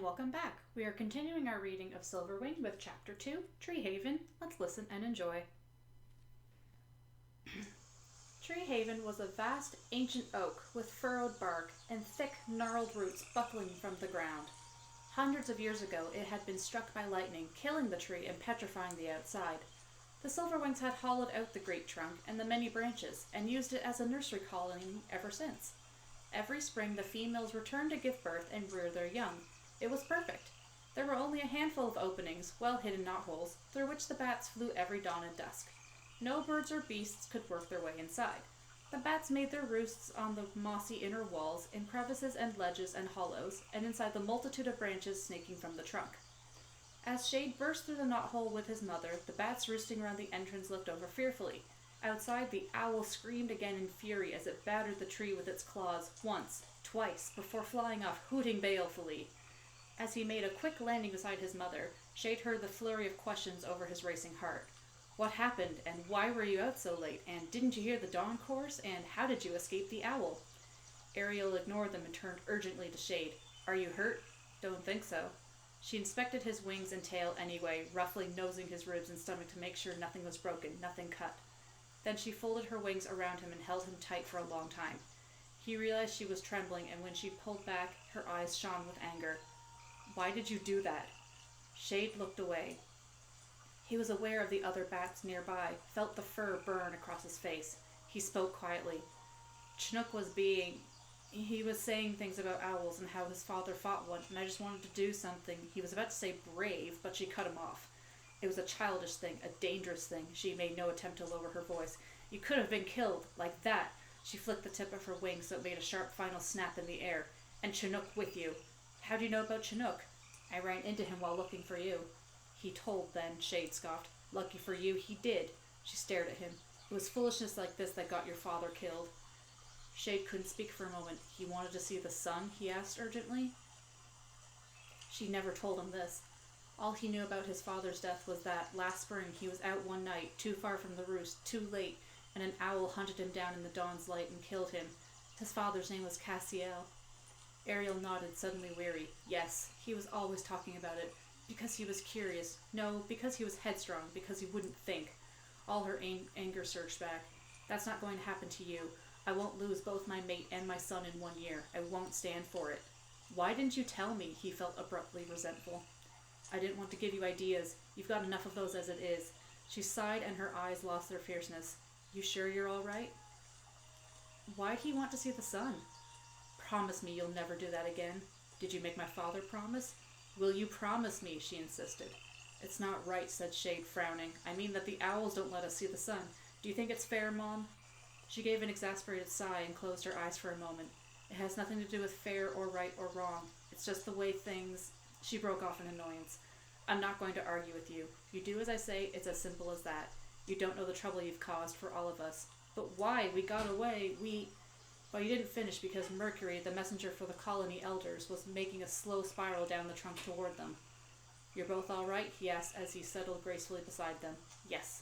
welcome back. We are continuing our reading of Silverwing with Chapter 2, Tree Haven. Let's listen and enjoy. Tree Haven was a vast, ancient oak with furrowed bark and thick, gnarled roots buckling from the ground. Hundreds of years ago, it had been struck by lightning, killing the tree and petrifying the outside. The Silverwings had hollowed out the great trunk and the many branches, and used it as a nursery colony ever since. Every spring, the females returned to give birth and rear their young. It was perfect. There were only a handful of openings, well-hidden knotholes, through which the bats flew every dawn and dusk. No birds or beasts could work their way inside. The bats made their roosts on the mossy inner walls, in crevices and ledges and hollows, and inside the multitude of branches snaking from the trunk. As Shade burst through the knothole with his mother, the bats roosting around the entrance looked over fearfully. Outside, the owl screamed again in fury as it battered the tree with its claws once, twice, before flying off, hooting balefully. As he made a quick landing beside his mother, Shade heard the flurry of questions over his racing heart. What happened, and why were you out so late, and didn't you hear the dawn chorus, and how did you escape the owl? Ariel ignored them and turned urgently to Shade. Are you hurt? Don't think so. She inspected his wings and tail anyway, roughly nosing his ribs and stomach to make sure nothing was broken, nothing cut. Then she folded her wings around him and held him tight for a long time. He realized she was trembling, and when she pulled back, her eyes shone with anger. Why did you do that? Shade looked away. He was aware of the other bats nearby, felt the fur burn across his face. He spoke quietly. Chinook was saying things about owls and how his father fought one, and I just wanted to do something. He was about to say brave, but she cut him off. It was a childish thing, a dangerous thing. She made no attempt to lower her voice. You could have been killed, like that. She flicked the tip of her wing so it made a sharp final snap in the air. And Chinook with you. How do you know about Chinook? I ran into him while looking for you. He told then, Shade scoffed. Lucky for you, he did. She stared at him. It was foolishness like this that got your father killed. Shade couldn't speak for a moment. He wanted to see the sun, he asked urgently. She never told him this. All he knew about his father's death was that, last spring, he was out one night, too far from the roost, too late, and an owl hunted him down in the dawn's light and killed him. His father's name was Cassiel. Ariel nodded, suddenly weary. Yes, he was always talking about it. Because he was curious. No, because he was headstrong, because he wouldn't think. All her anger surged back. That's not going to happen to you. I won't lose both my mate and my son in 1 year. I won't stand for it. Why didn't you tell me? He felt abruptly resentful. I didn't want to give you ideas. You've got enough of those as it is. She sighed and her eyes lost their fierceness. You sure you're all right? Why'd he want to see the sun? Promise me you'll never do that again. Did you make my father promise? Will you promise me? She insisted. It's not right, said Shade, frowning. I mean that the owls don't let us see the sun. Do you think it's fair, Mom? She gave an exasperated sigh and closed her eyes for a moment. It has nothing to do with fair or right or wrong. It's just the way things... She broke off in annoyance. I'm not going to argue with you. You do as I say, it's as simple as that. You don't know the trouble you've caused for all of us. But why? We got away. Well, you didn't finish because Mercury, the messenger for the colony elders, was making a slow spiral down the trunk toward them. You're both all right? He asked as he settled gracefully beside them. Yes.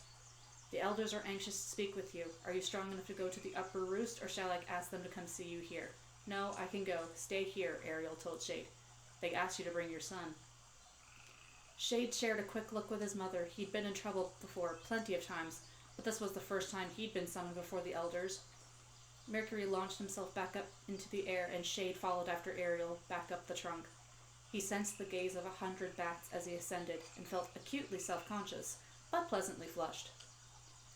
The elders are anxious to speak with you. Are you strong enough to go to the upper roost, or shall I ask them to come see you here? No, I can go. Stay here, Ariel told Shade. They asked you to bring your son. Shade shared a quick look with his mother. He'd been in trouble before, plenty of times, but this was the first time he'd been summoned before the elders. Mercury launched himself back up into the air, and Shade followed after Ariel, back up the trunk. He sensed the gaze of 100 bats as he ascended, and felt acutely self-conscious, but pleasantly flushed.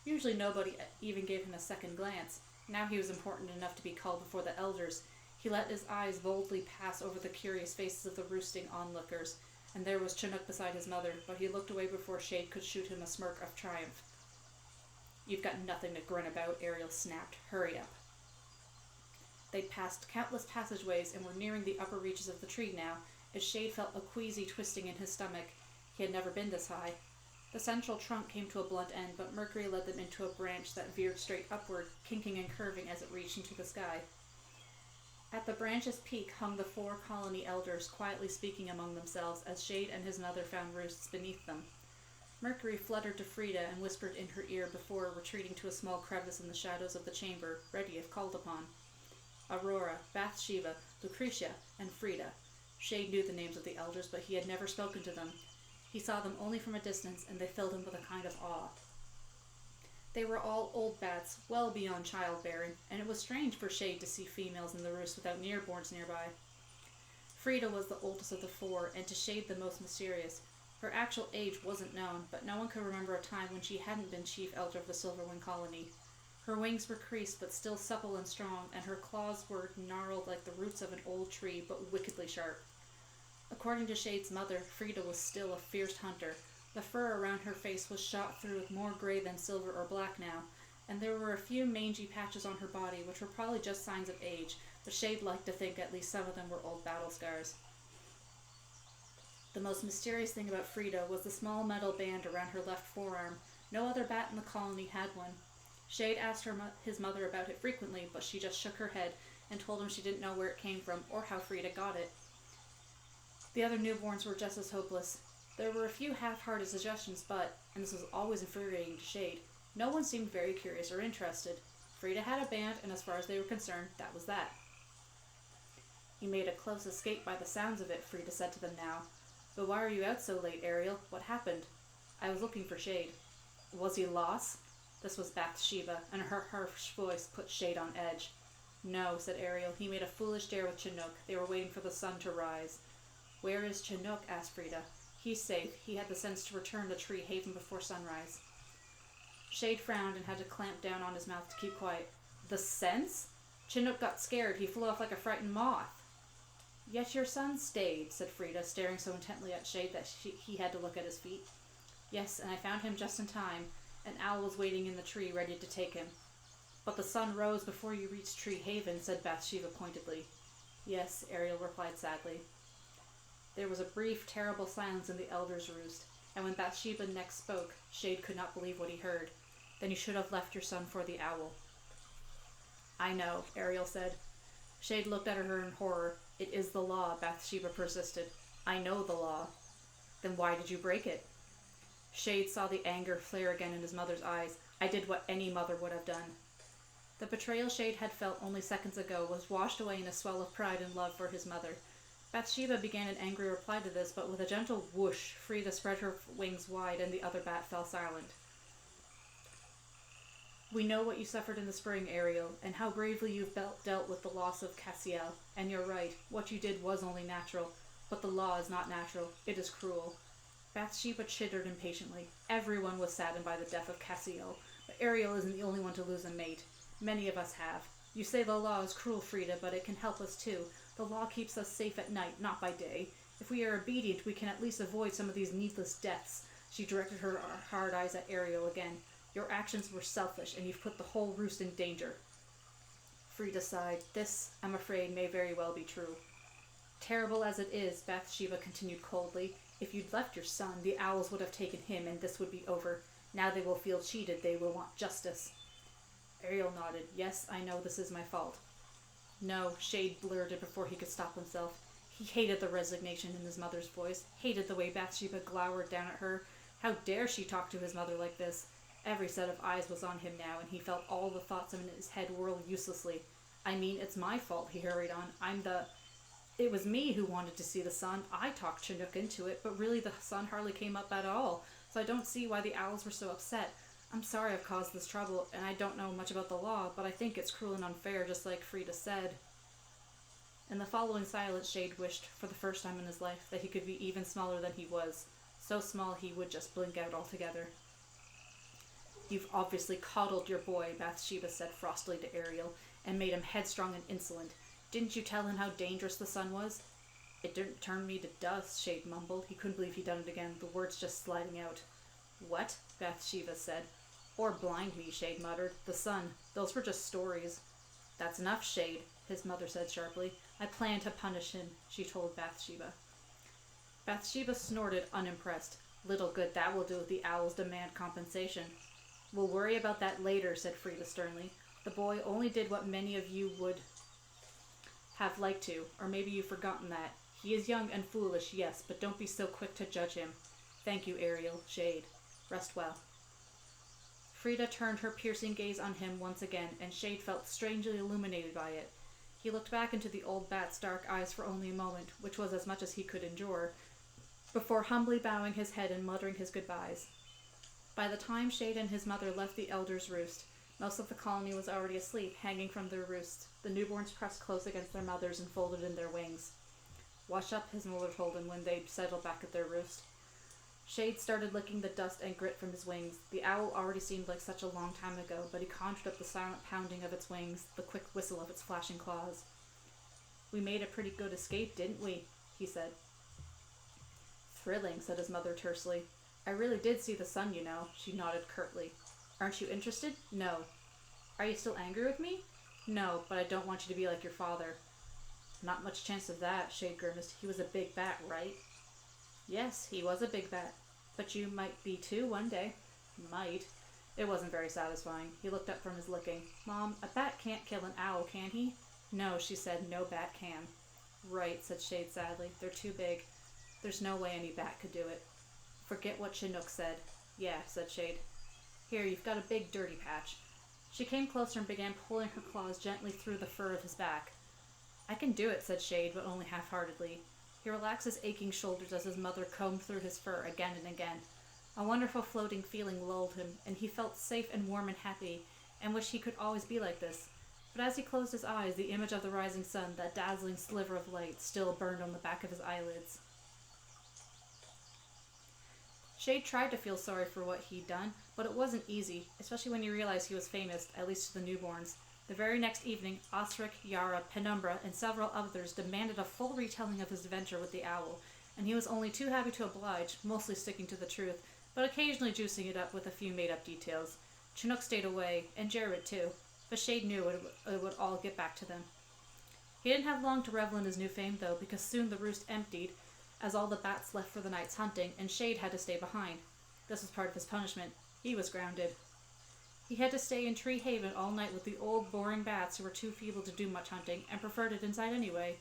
Usually nobody even gave him a second glance. Now he was important enough to be called before the elders. He let his eyes boldly pass over the curious faces of the roosting onlookers, and there was Chinook beside his mother, but he looked away before Shade could shoot him a smirk of triumph. You've got nothing to grin about, Ariel snapped. Hurry up. They'd passed countless passageways and were nearing the upper reaches of the tree now, as Shade felt a queasy twisting in his stomach. He had never been this high. The central trunk came to a blunt end, but Mercury led them into a branch that veered straight upward, kinking and curving as it reached into the sky. At the branch's peak hung the 4 colony elders, quietly speaking among themselves as Shade and his mother found roosts beneath them. Mercury fluttered to Frida and whispered in her ear before retreating to a small crevice in the shadows of the chamber, ready if called upon. Aurora, Bathsheba, Lucretia, and Frida. Shade knew the names of the elders, but he had never spoken to them. He saw them only from a distance, and they filled him with a kind of awe. They were all old bats, well beyond childbearing, and it was strange for Shade to see females in the roost without nearborns nearby. Frida was the oldest of the four, and to Shade the most mysterious. Her actual age wasn't known, but no one could remember a time when she hadn't been chief elder of the Silverwing colony. Her wings were creased, but still supple and strong, and her claws were gnarled like the roots of an old tree, but wickedly sharp. According to Shade's mother, Frida was still a fierce hunter. The fur around her face was shot through with more gray than silver or black now, and there were a few mangy patches on her body, which were probably just signs of age, but Shade liked to think at least some of them were old battle scars. The most mysterious thing about Frida was the small metal band around her left forearm. No other bat in the colony had one. Shade asked his mother about it frequently, but she just shook her head and told him she didn't know where it came from or how Frida got it. The other newborns were just as hopeless. There were a few half-hearted suggestions, but, and this was always infuriating to Shade, no one seemed very curious or interested. Frida had a band, and as far as they were concerned, that was that. "You made a close escape by the sounds of it," Frida said to them now. "But why are you out so late, Ariel? What happened?" "I was looking for Shade." "Was he lost?" This was Bathsheba, and her harsh voice put Shade on edge. "No," said Ariel. "He made a foolish dare with Chinook. They were waiting for the sun to rise." "Where is Chinook?" asked Frida. "He's safe. He had the sense to return to Tree Haven before sunrise." Shade frowned and had to clamp down on his mouth to keep quiet. "The sense? Chinook got scared. He flew off like a frightened moth." "Yet your son stayed," said Frida, staring so intently at Shade that he had to look at his feet. "Yes, and I found him just in time. An owl was waiting in the tree, ready to take him." "But the sun rose before you reached Tree Haven," said Bathsheba pointedly. "Yes," Ariel replied sadly. There was a brief, terrible silence in the elders' roost, and when Bathsheba next spoke, Shade could not believe what he heard. "Then you should have left your son for the owl." "I know," Ariel said. Shade looked at her in horror. "It is the law," Bathsheba persisted. "I know the law." "Then why did you break it?" Shade saw the anger flare again in his mother's eyes. "I did what any mother would have done." The betrayal Shade had felt only seconds ago was washed away in a swell of pride and love for his mother. Bathsheba began an angry reply to this, but with a gentle whoosh, Frida spread her wings wide and the other bat fell silent. "We know what you suffered in the spring, Ariel, and how bravely you've dealt with the loss of Cassiel. And you're right, what you did was only natural. But the law is not natural. It is cruel." Bathsheba chittered impatiently. Everyone was saddened by the death of Cassiel, but Ariel isn't the only one to lose a mate. Many of us have. You say the law is cruel, Frida, but it can help us too. The law keeps us safe at night, not by day. If we are obedient, we can at least avoid some of these needless deaths. She directed her hard eyes at Ariel again. "Your actions were selfish, and you've put the whole roost in danger." Frida sighed. "This, I'm afraid, may very well be true." "Terrible as it is," Bathsheba continued coldly, "if you'd left your son, the owls would have taken him, and this would be over. Now they will feel cheated. They will want justice." Ariel nodded. "Yes, I know this is my fault." "No," Shade blurted before he could stop himself. He hated the resignation in his mother's voice, hated the way Bathsheba glowered down at her. How dare she talk to his mother like this? Every set of eyes was on him now, and he felt all the thoughts in his head whirl uselessly. "I mean, it's my fault," he hurried on. It was me who wanted to see the sun. I talked Chinook into it, but really the sun hardly came up at all, so I don't see why the owls were so upset. I'm sorry I've caused this trouble, and I don't know much about the law, but I think it's cruel and unfair, just like Frida said." In the following silence, Shade wished, for the first time in his life, that he could be even smaller than he was. So small he would just blink out altogether. "You've obviously coddled your boy," Bathsheba said frostily to Ariel, "and made him headstrong and insolent. Didn't you tell him how dangerous the sun was?" "It didn't turn me to dust," Shade mumbled. He couldn't believe he'd done it again, the words just sliding out. "What?" Bathsheba said. "Or blind me," Shade muttered. "The sun. Those were just stories." "That's enough, Shade," his mother said sharply. "I plan to punish him," she told Bathsheba. Bathsheba snorted, unimpressed. "Little good that will do if the owls demand compensation." "We'll worry about that later," said Frida sternly. "The boy only did what many of you would have liked to, or maybe you've forgotten that. He is young and foolish, yes, but don't be so quick to judge him. Thank you, Ariel. Shade. Rest well." Frida turned her piercing gaze on him once again, and Shade felt strangely illuminated by it. He looked back into the old bat's dark eyes for only a moment, which was as much as he could endure, before humbly bowing his head and muttering his goodbyes. By the time Shade and his mother left the elder's roost, most of the colony was already asleep, hanging from their roosts, the newborns pressed close against their mothers and folded in their wings. Wash up, his mother told him when they'd settled back at their roost. Shade started licking the dust and grit from his wings. The owl already seemed like such a long time ago, but he conjured up the silent pounding of its wings, the quick whistle of its flashing claws. "We made a pretty good escape, didn't we?" he said. "Thrilling," said his mother tersely. "I really did see the sun, you know." She nodded curtly. "Aren't you interested?" "No." "Are you still angry with me?" "No, but I don't want you to be like your father." "Not much chance of that," Shade grimaced. "He was a big bat, right?" "Yes, he was a big bat. But you might be too one day." "Might." It wasn't very satisfying. He looked up from his licking. "Mom, a bat can't kill an owl, can he?" "No," she said. "No bat can." "Right," said Shade sadly. "They're too big. There's no way any bat could do it." "Forget what Chinook said." "Yeah," said Shade. "Here, you've got a big dirty patch." She came closer and began pulling her claws gently through the fur of his back. "I can do it," said Shade, but only half-heartedly. He relaxed his aching shoulders as his mother combed through his fur again and again. A wonderful floating feeling lulled him, and he felt safe and warm and happy, and wished he could always be like this. But as he closed his eyes, the image of the rising sun, that dazzling sliver of light, still burned on the back of his eyelids. Shade tried to feel sorry for what he'd done, but it wasn't easy, especially when you realized he was famous, at least to the newborns. The very next evening, Osric, Yara, Penumbra, and several others demanded a full retelling of his adventure with the owl, and he was only too happy to oblige, mostly sticking to the truth, but occasionally juicing it up with a few made-up details. Chinook stayed away, and Jared too, but Shade knew it would all get back to them. He didn't have long to revel in his new fame, though, because soon the roost emptied, as all the bats left for the night's hunting, and Shade had to stay behind. This was part of his punishment. He was grounded. He had to stay in Tree Haven all night with the old, boring bats who were too feeble to do much hunting, and preferred it inside anyway.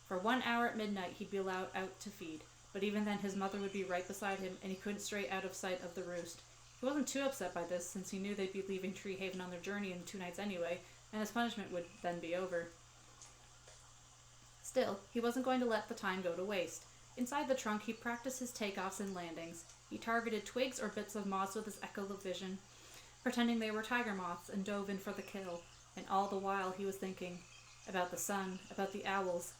For 1 hour at midnight he'd be allowed out to feed, but even then his mother would be right beside him, and he couldn't stray out of sight of the roost. He wasn't too upset by this, since he knew they'd be leaving Tree Haven on their journey in 2 nights anyway, and his punishment would then be over. Still, he wasn't going to let the time go to waste. Inside the trunk, he practiced his takeoffs and landings. He targeted twigs or bits of moss with his echolovision, pretending they were tiger moths, and dove in for the kill. And all the while he was thinking about the sun, about the owls,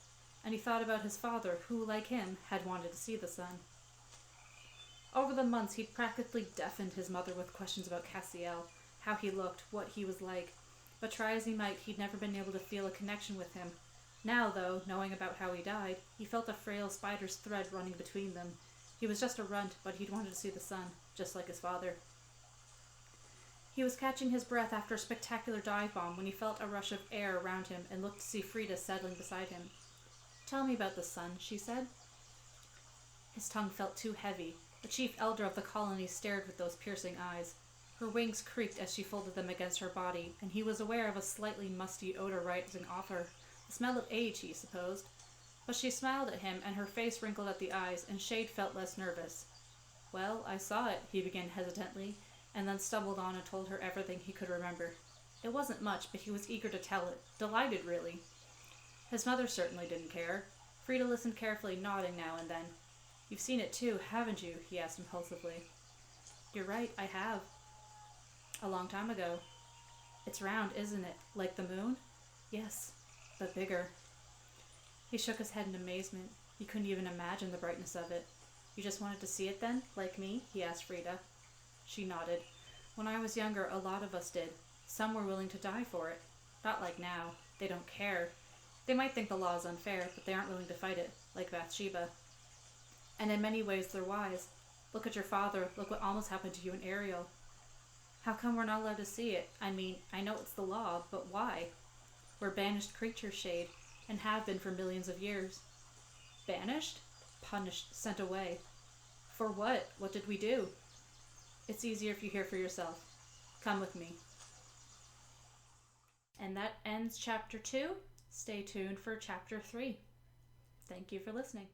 and he thought about his father, who, like him, had wanted to see the sun. Over the months, he'd practically deafened his mother with questions about Cassiel, how he looked, what he was like, but try as he might, he'd never been able to feel a connection with him. Now, though, knowing about how he died, he felt a frail spider's thread running between them. He was just a runt, but he'd wanted to see the sun, just like his father. He was catching his breath after a spectacular dive bomb when he felt a rush of air around him and looked to see Frida settling beside him. "Tell me about the sun," she said. His tongue felt too heavy. The chief elder of the colony stared with those piercing eyes. Her wings creaked as she folded them against her body, and he was aware of a slightly musty odor rising off her. The smell of age, he supposed. But she smiled at him, and her face wrinkled at the eyes, and Shade felt less nervous. "Well, I saw it," he began hesitantly, and then stumbled on and told her everything he could remember. It wasn't much, but he was eager to tell it. Delighted, really. His mother certainly didn't care. Frida listened carefully, nodding now and then. "You've seen it too, haven't you?" he asked impulsively. "You're right, I have. A long time ago." "It's round, isn't it? Like the moon?" "Yes, but bigger." He shook his head in amazement. He couldn't even imagine the brightness of it. "You just wanted to see it then, like me?" he asked Frida. She nodded. "When I was younger, a lot of us did. Some were willing to die for it. Not like now. They don't care. They might think the law is unfair, but they aren't willing to fight it, like Bathsheba. And in many ways they're wise. Look at your father. Look what almost happened to you and Ariel. How come we're not allowed to see it? I mean, I know it's the law, but why? We're banished creatures, Shade, and have been for millions of years." "Banished?" "Punished. Sent away." "For what? What did we do?" "It's easier if you hear for yourself. Come with me." And that ends Chapter 2. Stay tuned for Chapter 3. Thank you for listening.